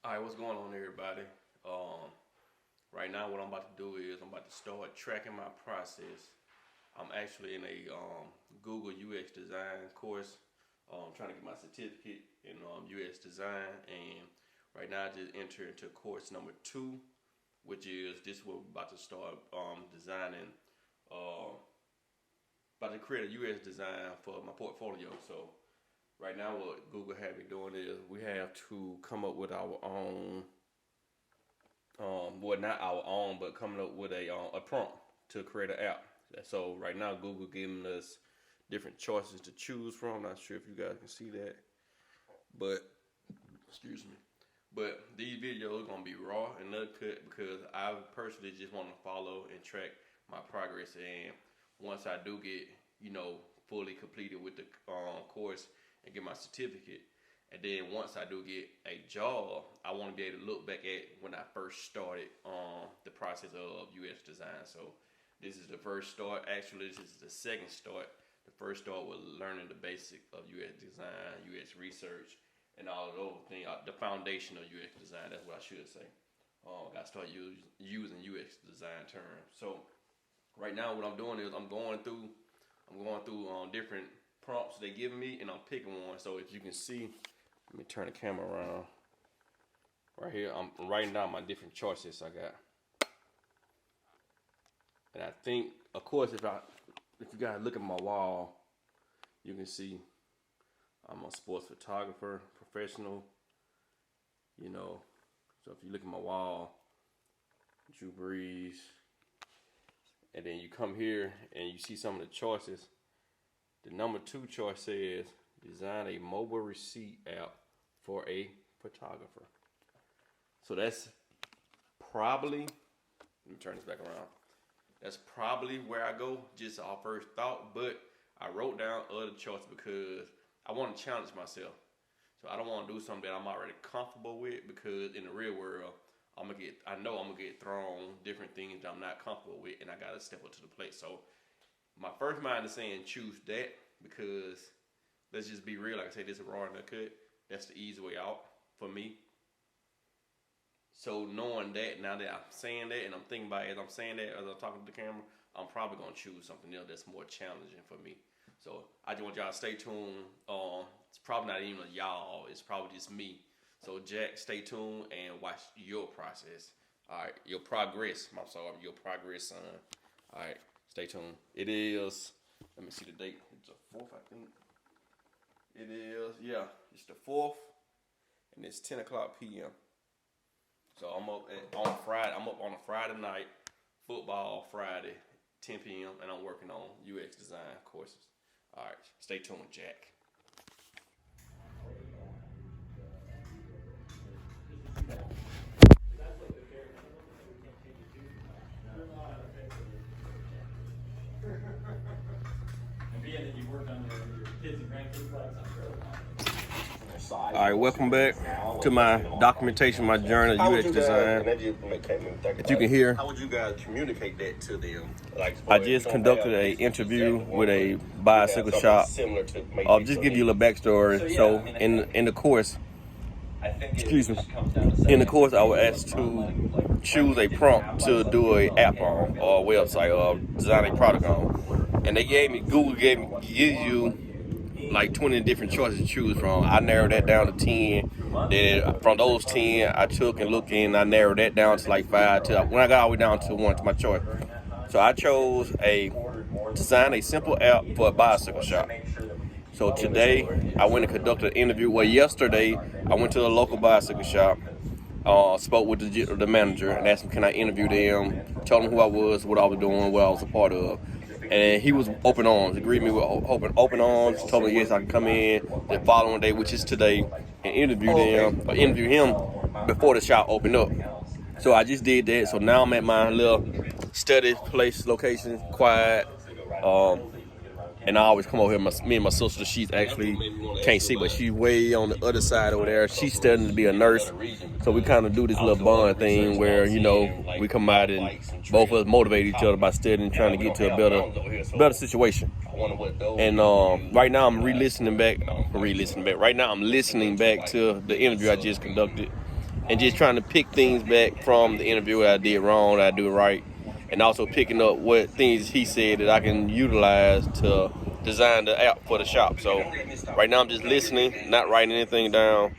All right, what's going on, everybody? Right now, what I'm about to do is I'm about to start tracking my process. I'm actually in a Google UX design course. Trying to get my certificate in UX design, and right now I just entered into course number 2, which is this. What we're about to start designing. About to create a UX design for my portfolio. So right now, what Google had me doing is we have to come up with our own, well, not our own, but coming up with a prompt to create an app. So right now, Google giving us different choices to choose from. Not sure if you guys can see that, but excuse me. But these videos are gonna be raw and uncut because I personally just want to follow and track my progress. And once I do get, fully completed with the course and get my certificate, and then once I do get a job, I want to be able to look back at when I first started the process of UX design. So this is the first start. Actually, this is the second start. The first start was learning the basic of UX design, UX research, and all of those things. The foundation of UX design. That's what I should say. Got to start using UX design terms. So right now, what I'm doing is I'm going through different prompts they give me, and I'm picking one. So if you can see, let me turn the camera around. Right here, I'm writing down my different choices I got. And I think, of course, if you guys look at my wall, you can see I'm a sports photographer, professional. So if you look at my wall, Drew Brees, and then you come here and you see some of the choices. The number 2 choice says design a mobile receipt app for a photographer. So that's probably, let me turn this back around. That's probably where I go, just our first thought. But I wrote down other choices because I want to challenge myself. So I don't want to do something that I'm already comfortable with, because in the real world, I know I'm gonna get thrown different things that I'm not comfortable with, and I gotta step up to the plate. So my first mind is saying choose that, because let's just be real. Like I say, this is raw and uncut. That's the easy way out for me. So knowing that, now that I'm saying that and I'm thinking about it as I'm saying that, as I'm talking to the camera, I'm probably gonna choose something else that's more challenging for me. So I just want y'all to stay tuned. It's probably not even a y'all. It's probably just me. So Jack, stay tuned and watch your process. All right, your progress. Your progress, son. All right, stay tuned. It is. Let me see the date. It's the 4th, I think. It is. Yeah, it's the 4th, and it's 10 o'clock p.m. So I'm up on Friday. I'm up on a Friday night, football Friday, 10 p.m., and I'm working on UX design courses. All right, stay tuned, Jack. All right, welcome back to my documentation, my journey of UX design. If you can hear, how would you guys communicate that to them? I just conducted an interview with a bicycle shop. I'll just give you a little backstory. So in the course, excuse me, in the course I was asked to choose a prompt to do an app on, or a website, or design a product on. And Google gives you like 20 different choices to choose from. I narrowed that down to 10. Then from those 10, I took and looked in. I narrowed that down to like 5. When I got all the way down to 1, to my choice. So I chose design a simple app for a bicycle shop. So today, I went and conducted an interview. Well, yesterday, I went to the local bicycle shop, spoke with the manager, and asked him, can I interview them, told him who I was, what I was doing, what I was a part of. And he was open arms, agreed me with open arms, told me yes, I can come in the following day, which is today, and interview him before the shop opened up. So I just did that. So now I'm at my little study place, location, quiet. And I always come over here. Me and my sister, she's actually, can't see, but she's way on the other side over there. She's studying to be a nurse. So we kind of do this little bond thing where, we come out and both of us motivate each other by studying, trying to get to a better situation. And right now I'm listening back. Right now I'm listening back to the interview I just conducted. and just trying to pick things back from the interview that I did wrong, that I do right, and also picking up what things he said that I can utilize to design the app for the shop. So right now I'm just listening, not writing anything down,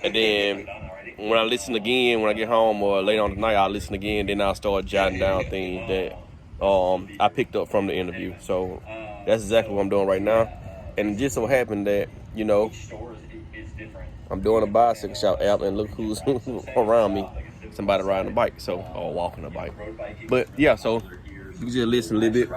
and then when I listen again, when I get home or later on tonight, I'll listen again, then I'll start jotting down things that I picked up from the interview. So that's exactly what I'm doing right now. And it just so happened that, you know, I'm doing a bicycle shop app, and look who's around me. Somebody riding a bike, or walking a bike. But yeah, so you can just listen a little bit.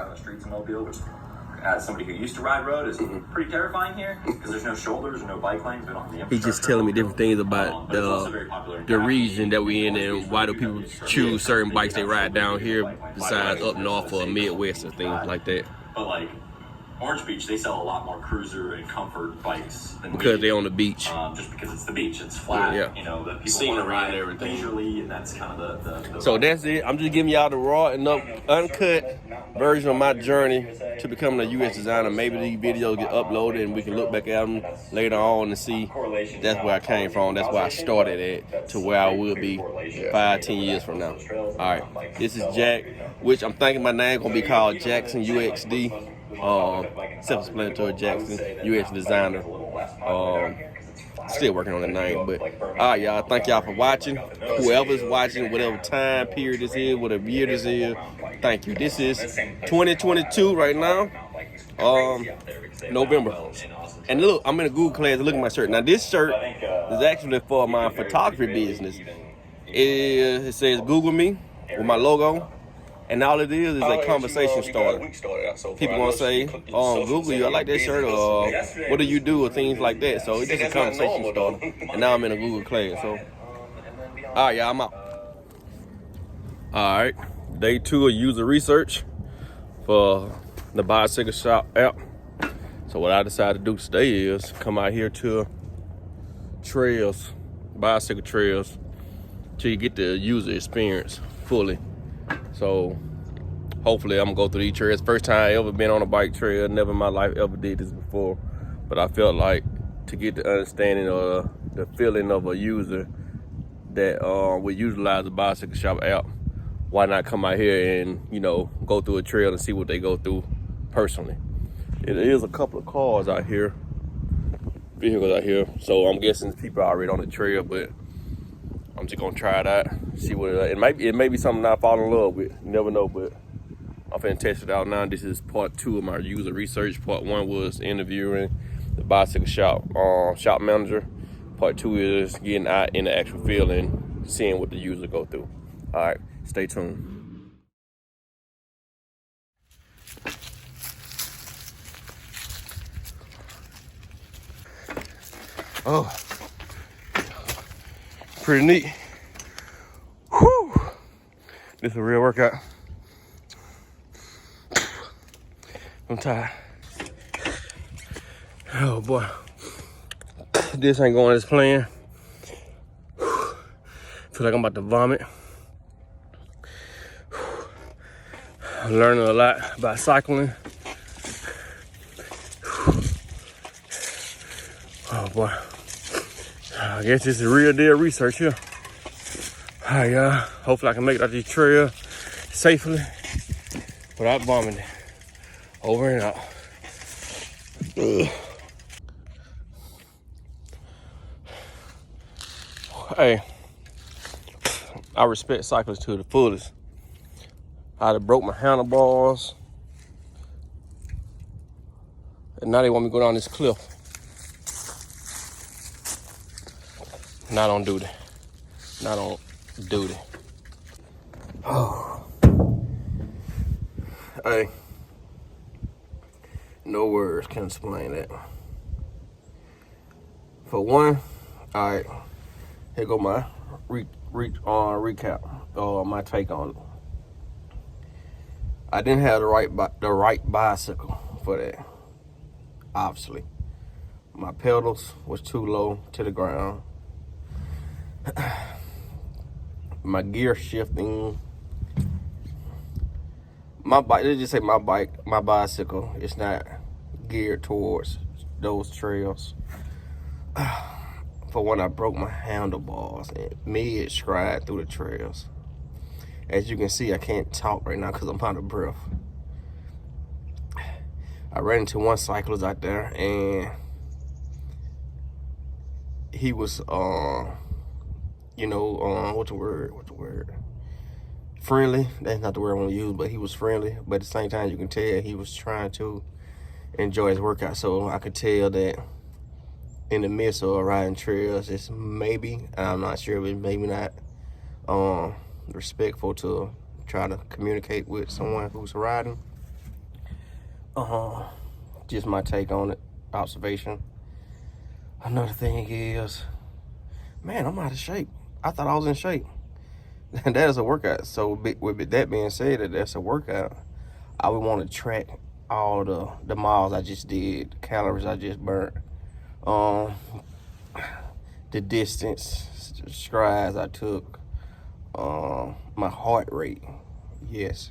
As somebody who used to ride road, is pretty terrifying here because there's no shoulders or no bike lanes. We don't have the infrastructure. He's just telling me different things about the region that we in, and why do people choose certain bikes they ride down here besides up north or Midwest or things like that. But like Orange Beach, they sell a lot more cruiser and comfort bikes than because they're on the beach. Just because it's the beach, it's flat. Yeah. You know, that people want to ride leisurely, and that's kind of the So that's it. I'm just giving y'all the raw and uncut version of my journey to becoming a UX designer. Maybe these videos get uploaded and we can look back at them later on and see that's where I came from. That's where I started at to where I will be 5-10 years from now. All right, this is Jack, which I'm thinking my name gonna be called Jackson UXD. Self-explanatory Jackson, UX designer. Still working on the name, but all right, y'all. Thank y'all for watching. Whoever's watching, whatever time period this is, whatever year this is, thank you. This is 2022 right now, November. And look, I'm in a Google class. Look at my shirt. Now this shirt is actually for my photography business. It says Google me with my logo. And all it is a conversation starter. People gonna say, Google you, I like that shirt, or what do you do, or things like that. So it's just a conversation starter. And now I'm in a Google class. So, all right, y'all, I'm out. All right, day 2 of user research for the bicycle shop app. So what I decided to do today is come out here to trails, bicycle trails, till you get the user experience fully. So hopefully I'm gonna go through these trails. First time I ever been on a bike trail. Never in my life ever did this before. But I felt like to get the understanding or the feeling of a user that would utilize the bicycle shop app, why not come out here and, you know, go through a trail and see what they go through personally. It is a couple of cars out here, vehicles out here. So I'm guessing people are already on the trail, but I'm just gonna try it out, see what it may be something I fall in love with. You never know, but I'm finna test it out now. This is part 2 of my user research. Part 1 was interviewing the bicycle shop manager. Part 2 is getting out in the actual field and seeing what the user go through. All right, stay tuned. Oh, pretty neat. Whew. This is a real workout. I'm tired. Oh boy. This ain't going as planned. Feel like I'm about to vomit. I'm learning a lot about cycling. Oh boy. I guess this is real deal research here. All right, y'all. Hopefully I can make it out this trail safely without vomiting. Over and out. Ugh. Hey, I respect cyclists to the fullest. I done broke my handlebars, and now they want me to go down this cliff. Not on duty. Not on duty. Oh. Hey. No words can explain that. For one, all right, here go my recap, my take on it. I didn't have the right bicycle for that. Obviously, my pedals was too low to the ground. My gear shifting. My bike, let's just say my bicycle, it's not geared towards those trails. for when I broke my handlebars and mid-stride through the trails. As you can see, I can't talk right now because I'm out of breath. I ran into one cyclist out there, and he was, what's the word? Friendly. That's not the word I want to use, but he was friendly. But at the same time, you can tell he was trying to enjoy his workout. So I could tell that in the midst of riding trails, it's maybe, I'm not sure, but maybe not respectful to try to communicate with someone who's riding. Just my take on it, observation. Another thing is, man, I'm out of shape. I thought I was in shape. That is a workout. So with that being said, that's a workout. I would want to track all the miles I just did, the calories I just burnt, the distance, the strides I took, my heart rate. Yes.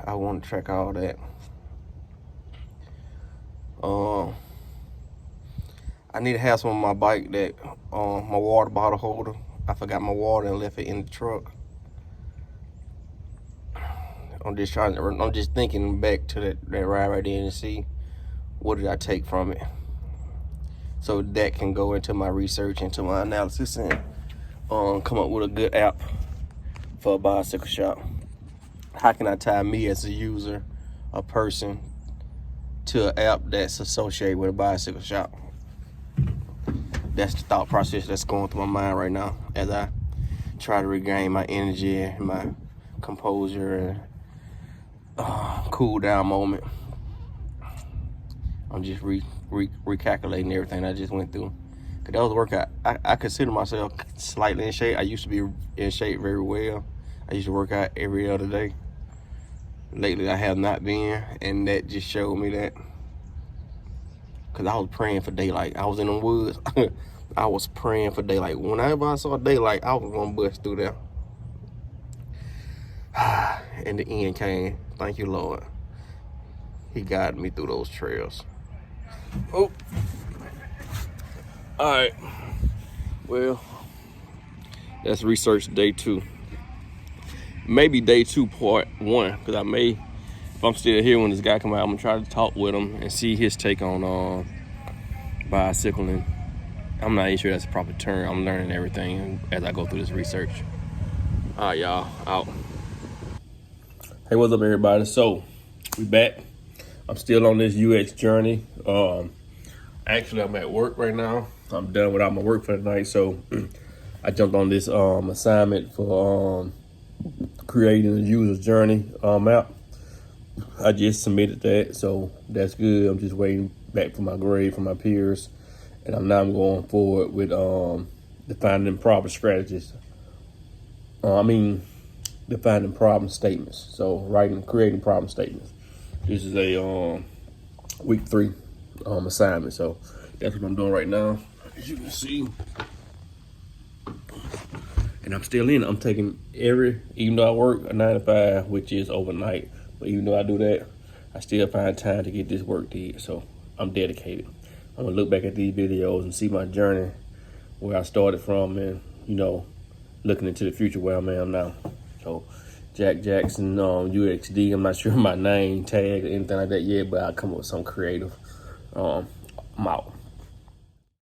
I want to track all that. I need to have some on my bike that, my water bottle holder. I forgot my water and left it in the truck. I'm just thinking back to that ride right there and see what did I take from it. So that can go into my research, into my analysis, and come up with a good app for a bicycle shop. How can I tie me as a user, a person, to an app that's associated with a bicycle shop? That's the thought process that's going through my mind right now as I try to regain my energy and my composure and cool down moment. I'm just recalculating everything I just went through. Cause that was a workout. I consider myself slightly in shape. I used to be in shape very well. I used to work out every other day. Lately I have not been, and that just showed me that. Cause I was praying for daylight. I was in the woods. I was praying for daylight. Whenever I saw daylight, I was gonna bust through there. And the end came. Thank you, Lord. He guided me through those trails. Oh. All right. Well, that's research day 2. Maybe day 2 part 1, because I may, if I'm still here when this guy come out, I'm gonna try to talk with him and see his take on bicycling. I'm not even sure that's a proper term. I'm learning everything as I go through this research. All right, y'all, out. Hey, what's up, everybody? So we back. I'm still on this UX journey. Actually, I'm at work right now. I'm done with all my work for the night, so I jumped on this assignment for creating a user journey app. I just submitted that, so that's good. I'm just waiting back for my grade from my peers, and I'm going forward with defining problem strategies. Defining problem statements. So creating problem statements. This is a week 3 assignment, so that's what I'm doing right now, as you can see. And I'm still in it. I'm taking even though I work a 9 to 5, which is overnight, but even though I do that, I still find time to get this work done. So I'm dedicated. I'm gonna look back at these videos and see my journey, where I started from, and looking into the future where I'm at now. So Jack Jackson, UXD. I'm not sure my name tag or anything like that yet, but I'll come up with something creative. I'm out.